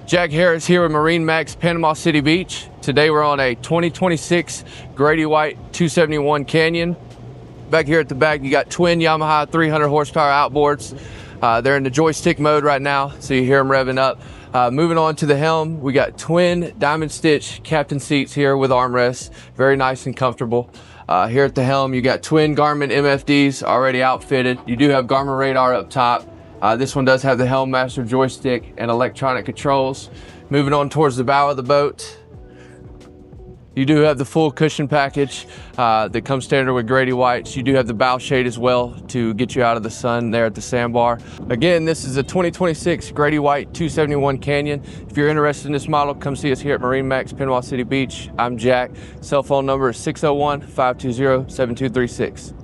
Jack Harris here with MarineMax Panama City Beach. Today we're on a 2026 Grady-White 271 Canyon. Back here at the back you got twin Yamaha 300 horsepower outboards. They're in the joystick mode right now, so you hear them revving up. Moving on to the Helm, we got twin diamond stitch captain seats here with armrests. Very nice and comfortable. Here at the Helm you got twin Garmin MFDs already outfitted. You do have Garmin radar up top. This one does have the Helm Master joystick and electronic controls. Moving on towards the bow of the boat, you do have the full cushion package that comes standard with Grady-Whites. You do have the bow shade as well to get you out of the sun there at the sandbar. Again, this is a 2026 Grady-White 271 Canyon. If you're interested in this model, come see us here at MarineMax Panama City Beach. I'm Jack. Cell phone number is 601-520-7236.